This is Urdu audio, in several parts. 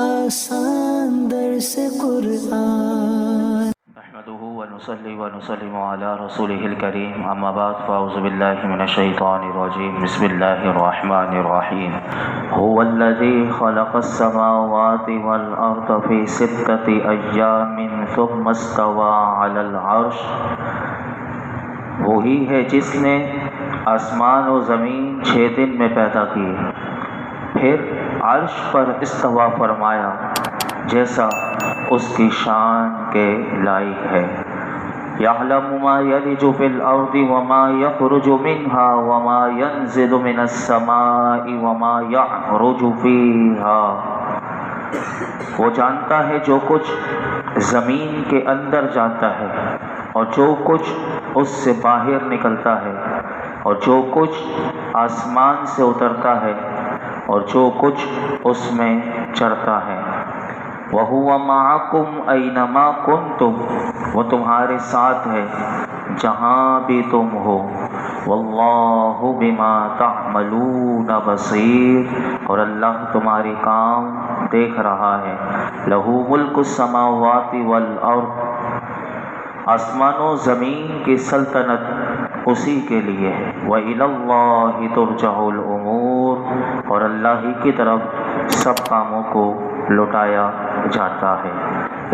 آسان درس قرآن نحمده ونصلي ونسلم على رسوله الكريم اما بعد فاعوذ بالله من الشيطان الرجيم بسم الله الرحمن الرحيم هو الذي خلق السماوات والارض في 6 ايام ثم استوى على العرش، وہی ہے جس نے آسمان و زمین 6 دن میں پیدا کیے، پھر عرش پر استوا فرمایا جیسا اس کی شان کے لائق ہے۔ یعلم ما یلج فی الارض وما یخرج منها وما ینزل من السماء وما یعرج فیہا، وہ جانتا ہے جو کچھ زمین کے اندر جاتا ہے اور جو کچھ اس سے باہر نکلتا ہے، اور جو کچھ آسمان سے اترتا ہے اور جو کچھ اس میں چڑھتا ہے۔ وَهُوَ مَعَكُمْ أَيْنَمَا كُنْتُمْ، وہ تمہارے ساتھ ہے جہاں بھی تم ہو۔ وَاللَّهُ بِمَا تَعْمَلُونَ بَصِيرٌ، اور اللہ تمہارے کام دیکھ رہا ہے۔ لَهُ مُلْكُ السَّمَاوَاتِ وَالْأَرْضِ، آسمان و زمین کی سلطنت اسی کے لیے ہے۔ وَإِلَى اللَّهِ تُرْجَعُ الْأُمُورُ، اور اللہ ہی کی طرف سب کاموں کو لوٹایا جاتا ہے۔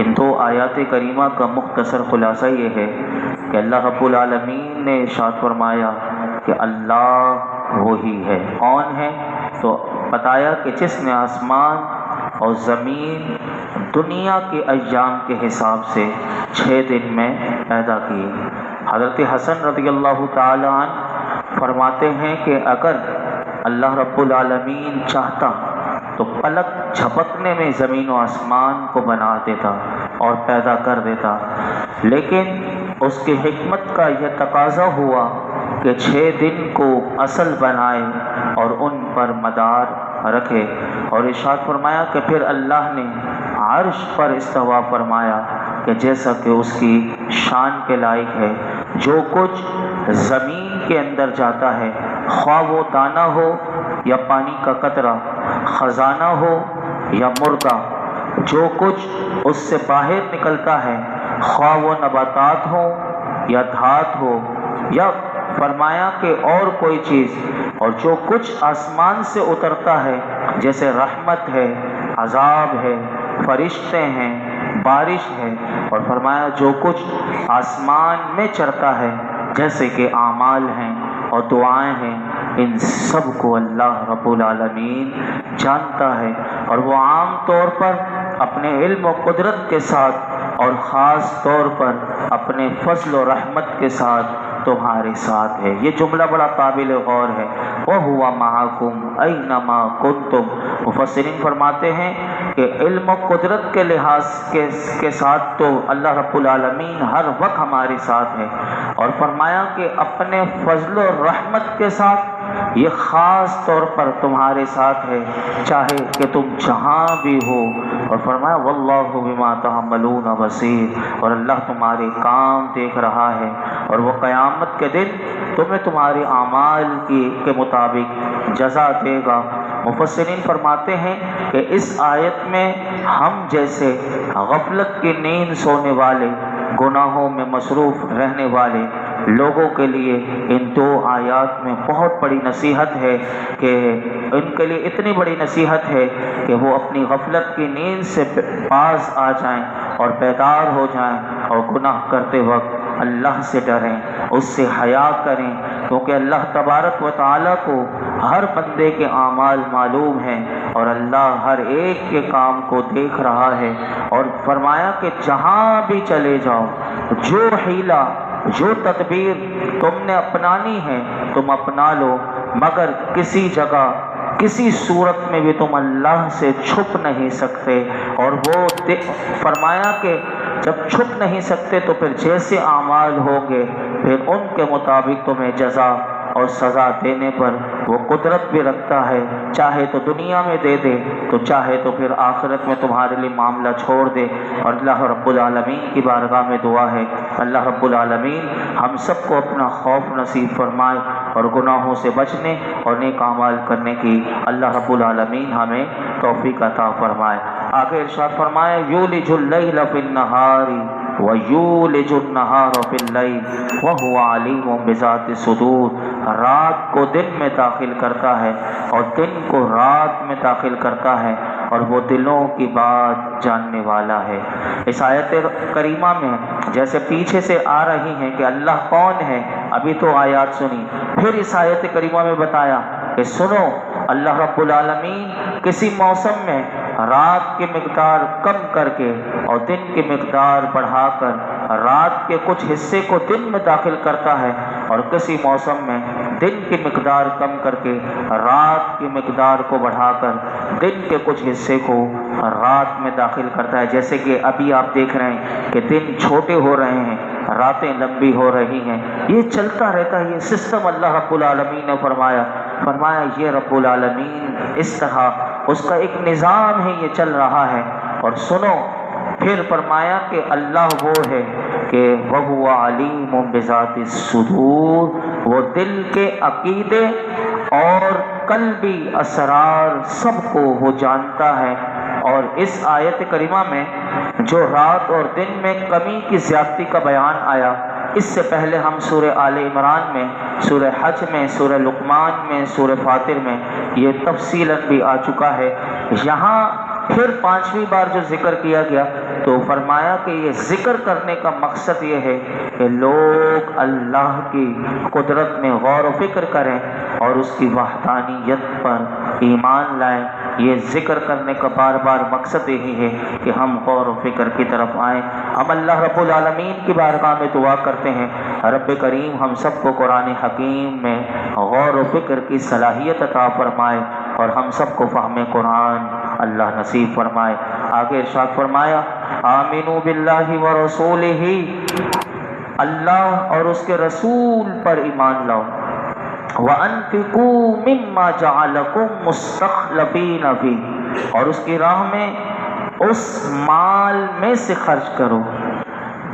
ان 2 آیات کریمہ کا مختصر خلاصہ یہ ہے کہ اللہ رب العالمین نے ارشاد فرمایا کہ اللہ وہی ہے۔ کون ہے؟ تو بتایا کہ جس نے آسمان اور زمین دنیا کے ایام کے حساب سے 6 دن میں پیدا کیے۔ حضرت حسن رضی اللہ تعالی عنہ فرماتے ہیں کہ اگر اللہ رب العالمین چاہتا تو پلک جھپکنے میں زمین و آسمان کو بنا دیتا اور پیدا کر دیتا، لیکن اس کی حکمت کا یہ تقاضا ہوا کہ 6 دن کو اصل بنائے اور ان پر مدار رکھے، اور ارشاد فرمایا کہ پھر اللہ نے عرش پر استوا فرمایا کہ جیسا کہ اس کی شان کے لائق ہے۔ جو کچھ زمین کے اندر جاتا ہے، خواہ وہ دانہ ہو یا پانی کا قطرہ، خزانہ ہو یا مردہ، جو کچھ اس سے باہر نکلتا ہے، خواہ وہ نباتات ہو یا دھات ہو، یا فرمایا کہ اور کوئی چیز، اور جو کچھ آسمان سے اترتا ہے جیسے رحمت ہے، عذاب ہے، فرشتے ہیں، بارش ہے، اور فرمایا جو کچھ آسمان میں چڑھتا ہے جیسے کہ اعمال ہیں اور دعائیں ہیں، ان سب کو اللہ رب العالمین جانتا ہے، اور وہ عام طور پر اپنے علم و قدرت کے ساتھ اور خاص طور پر اپنے فضل و رحمت کے ساتھ تمہارے ساتھ ہے۔ یہ جملہ بڑا قابل غور ہے۔ وَهُوَ مَعَكُمْ أَيْنَمَا كُنْتُمْ، مفسرین فرماتے ہیں کہ علم و قدرت کے لحاظ کے ساتھ تو اللہ رب العالمین ہر وقت ہمارے ساتھ ہے، اور فرمایا کہ اپنے فضل و رحمت کے ساتھ یہ خاص طور پر تمہارے ساتھ ہے چاہے کہ تم جہاں بھی ہو، اور فرمایا وَاللَّهُ بِمَا تَعْمَلُونَ بَصِيرٌ، اور اللہ تمہارے کام دیکھ رہا ہے، اور وہ قیامت کے دن تمہیں تمہارے اعمال کے مطابق جزا دے گا۔ مفسرین فرماتے ہیں کہ اس آیت میں ہم جیسے غفلت کی نیند سونے والے، گناہوں میں مصروف رہنے والے لوگوں کے لیے ان 2 آیات میں بہت بڑی نصیحت ہے، کہ ان کے لیے اتنی بڑی نصیحت ہے کہ وہ اپنی غفلت کی نیند سے باز آ جائیں اور بیدار ہو جائیں، اور گناہ کرتے وقت اللہ سے ڈریں، اس سے حیا کریں، کیونکہ اللہ تبارک و تعالیٰ کو ہر بندے کے اعمال معلوم ہیں، اور اللہ ہر ایک کے کام کو دیکھ رہا ہے۔ اور فرمایا کہ جہاں بھی چلے جاؤ، جو حیلہ جو تدبیر تم نے اپنانی ہے تم اپنا لو، مگر کسی جگہ کسی صورت میں بھی تم اللہ سے چھپ نہیں سکتے۔ اور وہ فرمایا کہ جب چھپ نہیں سکتے تو پھر جیسے اعمال ہوں گے پھر ان کے مطابق تمہیں جزا اور سزا دینے پر وہ قدرت بھی رکھتا ہے، چاہے تو دنیا میں دے دے تو چاہے تو پھر آخرت میں تمہارے لیے معاملہ چھوڑ دے۔ اور اللہ رب العالمین کی بارگاہ میں دعا ہے اللہ رب العالمین ہم سب کو اپنا خوف نصیب فرمائے اور گناہوں سے بچنے اور نیک اعمال کرنے کی اللہ رب العالمین ہمیں توفیق عطا فرمائے۔ آگے ارشاد فرمایا یولج اللیل فی النہار وَيُولِجُ النَّهَارَ فِي اللَّيْلِ وَهُوَ عَلِيمٌ بِذَاتِ الصُّدُورِ، رات کو دن میں داخل کرتا ہے اور دن کو رات میں داخل کرتا ہے اور وہ دلوں کی بات جاننے والا ہے۔ اس آیت کریمہ میں جیسے پیچھے سے آ رہی ہیں کہ اللہ کون ہے، ابھی تو آیات سنی، پھر اس آیت کریمہ میں بتایا کہ سنو اللہ رب العالمین کسی موسم میں رات کی مقدار کم کر کے اور دن کی مقدار بڑھا کر رات کے کچھ حصے کو دن میں داخل کرتا ہے اور کسی موسم میں دن کی مقدار کم کر کے رات کی مقدار کو بڑھا کر دن کے کچھ حصے کو رات میں داخل کرتا ہے۔ جیسے کہ ابھی آپ دیکھ رہے ہیں کہ دن چھوٹے ہو رہے ہیں، راتیں لمبی ہو رہی ہیں، یہ چلتا رہتا ہے، یہ سسٹم اللہ رب العالمین نے فرمایا یہ رب العالمین اس طرح اس کا ایک نظام ہے، یہ چل رہا ہے۔ اور سنو پھر فرمایا کہ اللہ وہ ہے کہ وَهُوَ عَلِيمٌ بِذَاتِ الصُّدُورِ، وہ دل کے عقیدے اور قلبی اسرار سب کو وہ جانتا ہے۔ اور اس آیت کریمہ میں جو رات اور دن میں کمی کی زیادتی کا بیان آیا، اس سے پہلے ہم سورہ آل عمران میں، سورہ حج میں، سورہ لقمان میں، سورہ فاطر میں یہ تفصیلاً بھی آ چکا ہے۔ یہاں پھر 5ویں بار جو ذکر کیا گیا تو فرمایا کہ یہ ذکر کرنے کا مقصد یہ ہے کہ لوگ اللہ کی قدرت میں غور و فکر کریں اور اس کی وحدانیت پر ایمان لائیں۔ یہ ذکر کرنے کا بار بار مقصد یہی ہے کہ ہم غور و فکر کی طرف آئیں۔ ہم اللہ رب العالمین کی بارگاہ میں دعا کرتے ہیں رب کریم ہم سب کو قرآن حکیم میں غور و فکر کی صلاحیت عطا فرمائے اور ہم سب کو فہم قرآن اللہ نصیب فرمائے۔ آگے ارشاد فرمایا آمنوا باللہ ورسولہ، اللہ اور اس کے رسول پر ایمان لاؤ، وَأَنفِقُوا مِمَّا جَعَلَكُم مُّسْتَخْلَفِينَ فِيهِ، اور اس کی راہ میں اس مال میں سے خرچ کرو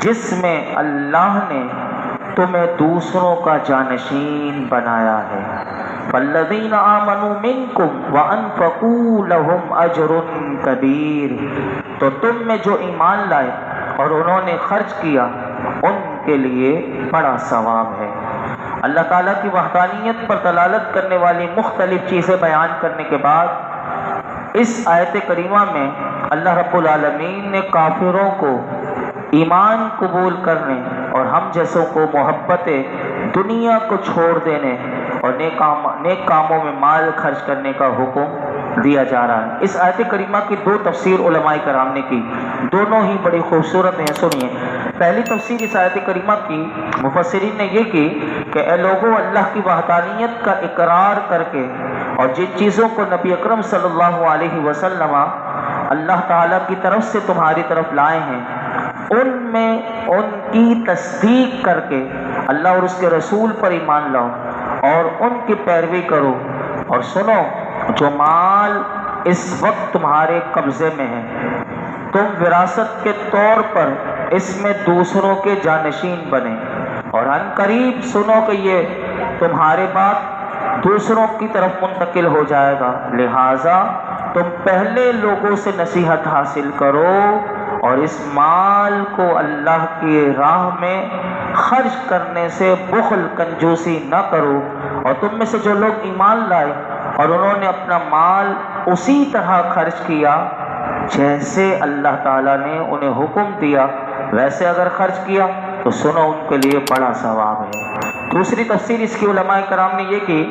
جس میں اللہ نے تمہیں دوسروں کا جانشین بنایا ہے۔ فَالَّذِينَ آمَنُوا مِنكُمْ وَأَنفَقُوا لَهُمْ أَجْرٌ كَبِيرٌ، تو تم میں جو ایمان لائے اور انہوں نے خرچ کیا ان کے لیے بڑا ثواب ہے۔ اللہ تعالیٰ کی وحدانیت پر دلالت کرنے والی مختلف چیزیں بیان کرنے کے بعد اس آیت کریمہ میں اللہ رب العالمین نے کافروں کو ایمان قبول کرنے اور ہم جیسوں کو محبت دنیا کو چھوڑ دینے اور نیک کاموں میں مال خرچ کرنے کا حکم دیا جا رہا ہے۔ اس آیت کریمہ کی 2 تفسیر علماء کرام نے کی، دونوں ہی بڑی خوبصورت ہیں، سنیے۔ پہلی تفسیر اس آیت کریمہ کی مفسرین نے یہ کی کہ اے لوگوں اللہ کی وحدانیت کا اقرار کر کے اور جن چیزوں کو نبی اکرم صلی اللہ علیہ وسلم اللہ تعالیٰ کی طرف سے تمہاری طرف لائے ہیں ان میں ان کی تصدیق کر کے اللہ اور اس کے رسول پر ایمان لاؤ اور ان کی پیروی کرو۔ اور سنو جو مال اس وقت تمہارے قبضے میں ہے تم وراثت کے طور پر اس میں دوسروں کے جانشین بنے اور ان قریب سنو کہ یہ تمہارے بعد دوسروں کی طرف منتقل ہو جائے گا، لہٰذا تم پہلے لوگوں سے نصیحت حاصل کرو اور اس مال کو اللہ کی راہ میں خرچ کرنے سے بخل کنجوسی نہ کرو۔ اور تم میں سے جو لوگ ایمان لائے اور انہوں نے اپنا مال اسی طرح خرچ کیا جیسے اللہ تعالیٰ نے انہیں حکم دیا ویسے اگر خرچ کیا تو سنو ان کے لیے بڑا ثواب ہے۔ دوسری تفسیر اس کی علماء کرام نے یہ کی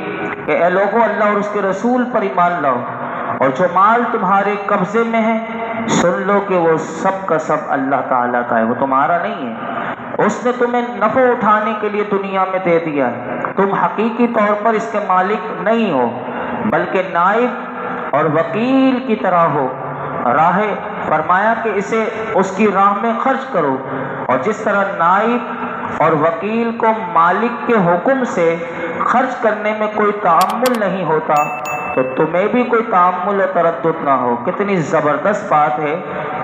کہ اے لوگوں اللہ اور اس کے رسول پر ایمان لاؤ اور جو مال تمہارے قبضے میں ہے سن لو کہ وہ سب کا سب اللہ تعالیٰ کا ہے، وہ تمہارا نہیں ہے، اس نے تمہیں نفع اٹھانے کے لیے دنیا میں دے دیا ہے، تم حقیقی طور پر اس کے مالک نہیں ہو بلکہ نائب اور وکیل کی طرح ہو۔ راہ فرمایا کہ اسے اس کی راہ میں خرچ کرو اور جس طرح نائب اور وکیل کو مالک کے حکم سے خرچ کرنے میں کوئی تعامل نہیں ہوتا تو تمہیں بھی کوئی تعامل و تردد نہ ہو۔ کتنی زبردست بات ہے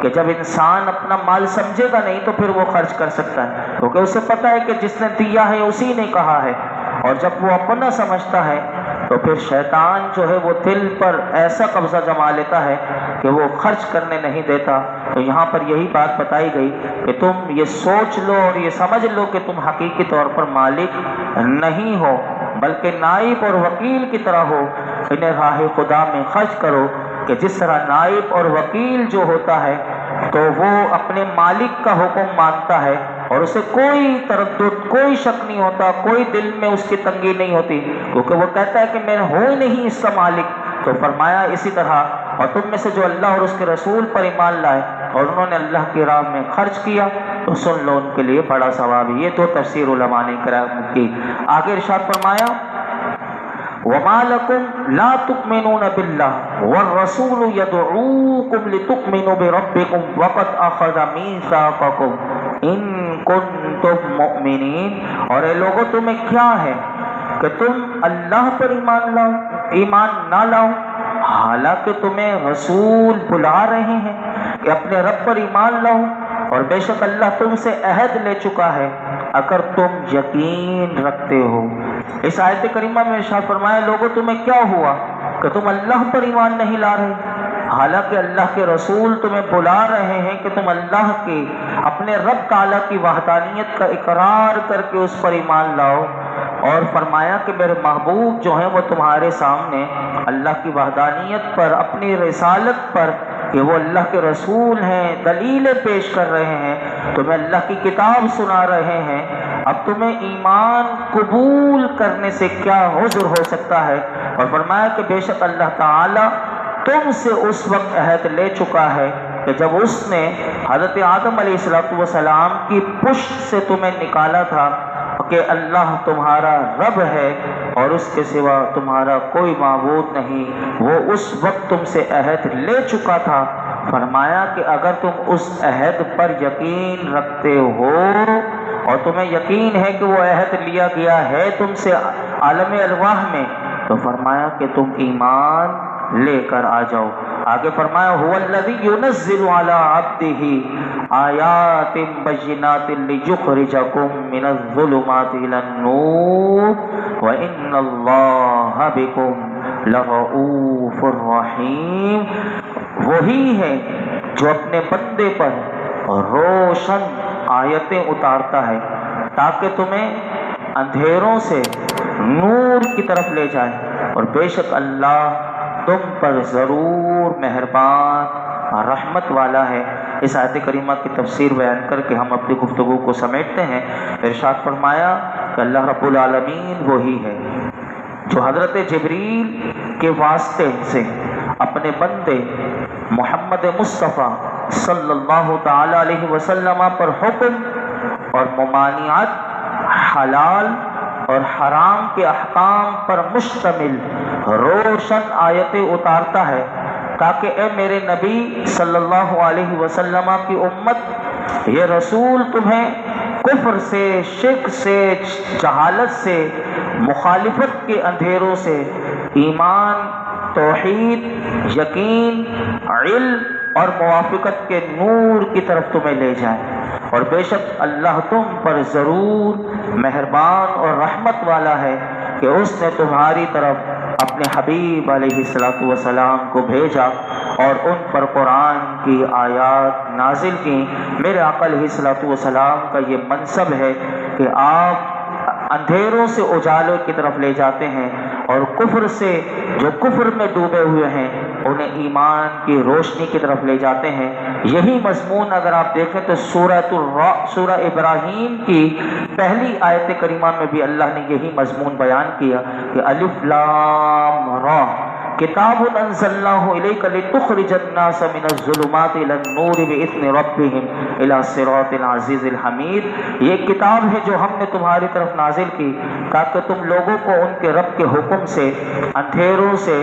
کہ جب انسان اپنا مال سمجھے گا نہیں تو پھر وہ خرچ کر سکتا ہے کیونکہ اسے پتہ ہے کہ جس نے دیا ہے اسی نے کہا ہے، اور جب وہ اپنا سمجھتا ہے تو پھر شیطان جو ہے وہ دل پر ایسا قبضہ جما لیتا ہے کہ وہ خرچ کرنے نہیں دیتا۔ تو یہاں پر یہی بات بتائی گئی کہ تم یہ سوچ لو اور یہ سمجھ لو کہ تم حقیقی طور پر مالک نہیں ہو بلکہ نائب اور وکیل کی طرح ہو۔ انہیں راہ خدا میں خرچ کرو کہ جس طرح نائب اور وکیل جو ہوتا ہے تو وہ اپنے مالک کا حکم مانتا ہے اور اسے کوئی تردد، کوئی شک نہیں ہوتا، کوئی دل میں اس کی تنگی نہیں ہوتی، کیونکہ وہ کہتا ہے کہ میں ہوں ہی نہیں اس کا مالک۔ تو فرمایا اسی طرح اور تم میں سے جو اللہ اور اس کے رسول پر ایمان لائے اور انہوں نے اللہ کی راہ میں خرچ کیا تو سن لو ان کے لیے بڑا ثواب ہے۔ یہ تو تفسیر علماء نے کرام کی۔ آگے ارشاد فرمایا وَمَا لَكُمْ لَا تُؤْمِنُونَ بِاللَّهِ وَالرَّسُولُ يَدْعُوكُمْ لِتُؤْمِنُوا بِرَبِّكُمْ وَقَدْ أَخَذَ مِيثَاقَكُمْ إِن كُنتُم مُؤْمِنِينَ۔ اور اے لوگوں تمہیں کیا ہے کہ تم اللہ پر ایمان نہ لاؤ حالانکہ تمہیں رسول بلا رہے ہیں کہ اپنے رب پر ایمان لاؤ، اور بے شک اللہ تم سے عہد لے چکا ہے اگر تم یقین رکھتے ہو۔ اس آیت کریمہ میں ارشاد فرمایا لوگوں تمہیں کیا ہوا کہ تم اللہ پر ایمان نہیں لا رہے حالانکہ اللہ کے رسول تمہیں بلا رہے ہیں کہ تم اللہ کے اپنے رب تعالیٰ کی وحدانیت کا اقرار کر کے اس پر ایمان لاؤ۔ اور فرمایا کہ میرے محبوب جو ہیں وہ تمہارے سامنے اللہ کی وحدانیت پر، اپنی رسالت پر کہ وہ اللہ کے رسول ہیں دلیلیں پیش کر رہے ہیں، تمہیں اللہ کی کتاب سنا رہے ہیں، اب تمہیں ایمان قبول کرنے سے کیا عذر ہو سکتا ہے؟ اور فرمایا کہ بے شک اللہ تعالیٰ تم سے اس وقت عہد لے چکا ہے کہ جب اس نے حضرت آدم علیہ السلام کی پشت سے تمہیں نکالا تھا کہ اللہ تمہارا رب ہے اور اس کے سوا تمہارا کوئی معبود نہیں، وہ اس وقت تم سے عہد لے چکا تھا۔ فرمایا کہ اگر تم اس عہد پر یقین رکھتے ہو اور تمہیں یقین ہے کہ وہ عہد لیا گیا ہے تم سے عالم ارواح میں، تو فرمایا کہ تم ایمان لے کر آ جاؤ۔ آگے فرمایا هو الذی ينزل على عبده آیات بینات لیخرجکم من الظلمات الى النور وان اللہ بکم لرؤوف رحیم۔ وہی ہے جو اپنے بندے پر روشن آیتیں اتارتا ہے تاکہ تمہیں اندھیروں سے نور کی طرف لے جائے، اور بے شک اللہ تم پر ضرور مہربان رحمت والا ہے۔ اس آیت کریمہ کی تفسیر بیان کر کے ہم اپنی گفتگو کو سمیٹتے ہیں۔ ارشاد فرمایا کہ اللہ رب العالمین وہی ہے جو حضرت جبریل کے واسطے سے اپنے بندے محمد مصطفیٰ صلی اللہ تعالی علیہ وسلم پر حکم اور ممانعت، حلال اور حرام کے احکام پر مشتمل روشن آیتیں اتارتا ہے تاکہ اے میرے نبی صلی اللہ علیہ وسلم کی امت، یہ رسول تمہیں کفر سے، شرک سے، جہالت سے، مخالفت کے اندھیروں سے ایمان، توحید، یقین، علم اور موافقت کے نور کی طرف تمہیں لے جائے، اور بے شک اللہ تم پر ضرور مہربان اور رحمت والا ہے کہ اس نے تمہاری طرف اپنے حبیب علیہ السلام کو بھیجا اور ان پر قرآن کی آیات نازل کی۔ میرے آقا علیہ السلام کا یہ منصب ہے کہ آپ اندھیروں سے اجالوں کی طرف لے جاتے ہیں، اور کفر سے جو کفر میں ڈوبے ہوئے ہیں انہیں ایمان کی روشنی کی طرف لے جاتے ہیں۔ یہی مضمون اگر آپ دیکھیں تو سورہ ابراہیم کی پہلی آیت کریمہ میں بھی اللہ نے یہی مضمون بیان کیا کہ الف لام را کتاب انزلناہ الیک لتخرج الناس من الظلمات الى النور باذن ربهم الى صراط العزیز الحمید۔ یہ کتاب ہے جو ہم نے تمہاری طرف نازل کی تاکہ تم لوگوں کو ان کے رب کے حکم سے اندھیروں سے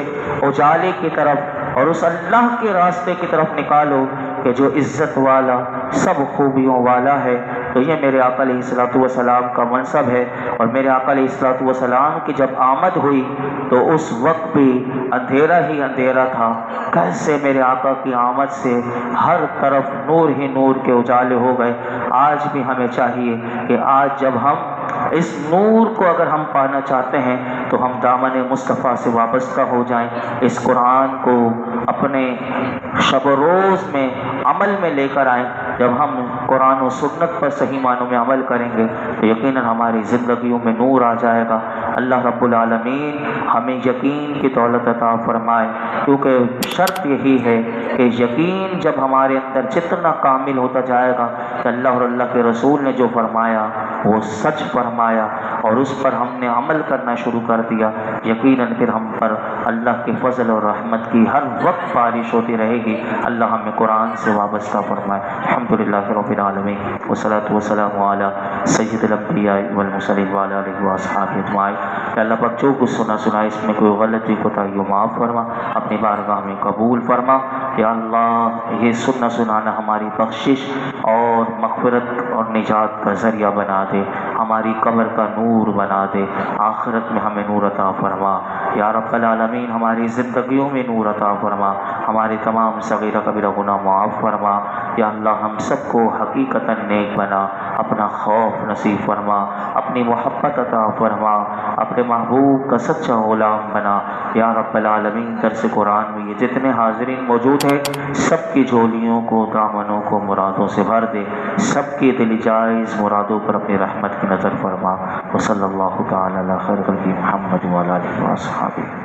اجالے کی طرف اور اس اللہ کے راستے کی طرف نکالو کہ جو عزت والا، سب خوبیوں والا ہے۔ تو یہ میرے آقا علیہ السلام کا منصب ہے، اور میرے آقا علیہ السلام کی جب آمد ہوئی تو اس وقت بھی اندھیرا ہی اندھیرا تھا، کیسے میرے آقا کی آمد سے ہر طرف نور ہی نور کے اجالے ہو گئے۔ آج بھی ہمیں چاہیے کہ آج جب ہم اس نور کو اگر ہم پانا چاہتے ہیں تو ہم دامن مصطفیٰ سے وابستہ ہو جائیں، اس قرآن کو اپنے شب و روز میں عمل میں لے کر آئیں۔ جب ہم قرآن و سنت پر صحیح معنوں میں عمل کریں گے تو یقیناً ہماری زندگیوں میں نور آ جائے گا۔ اللہ رب العالمین ہمیں یقین کی دولت عطا فرمائے، کیونکہ شرط یہی ہے کہ یقین جب ہمارے اندر جتنا کامل ہوتا جائے گا کہ اللہ اور اللہ کے رسول نے جو فرمایا وہ سچ فرمایا اور اس پر ہم نے عمل کرنا شروع کر دیا، یقیناً پھر ہم پر اللہ کے فضل اور رحمت کی ہر وقت بارش ہوتی رہے گی۔ اللہ ہمیں قرآن سے وابستہ فرمائے۔ الحمدللہ رب العالمین والصلاۃ والسلام علی سید الانبیاء والمرسلین وعلی آلہ واصحابہ اجمعین۔ کہ اللہ پاک جو کچھ سنا اس میں کوئی غلطی کوتاہی معاف فرما، اپنی بارگاہ میں قبول فرما۔ یا اللہ یہ سنانا ہماری بخشش اور مغفرت اور نجات کا ذریعہ بنا دے، ہماری قبر کا نور بنا دے، آخرت میں ہمیں نور عطا فرما۔ یا رب العالمین ہماری زندگیوں میں نور عطا فرما، ہمارے تمام صغیرہ کبیرہ گناہ معاف فرما۔ یا اللہ ہم سب کو حقیقتاً نیک بنا، اپنا خوف نصیب فرما، اپنی محبت عطا فرما، اپنے محبوب کا سچا غلام بنا۔ یا رب العالمین درس قرآن میں یہ جتنے حاضرین موجود ہیں سب کی جھولیوں کو، دامنوں کو مرادوں سے بھر دے، سب کی دل جائز مرادوں پر اپنی رحمت کی نظر فرما۔ وصلی اللہ تعالی علی خیر خلقہ محمد وعلی آلہ وصحبہ۔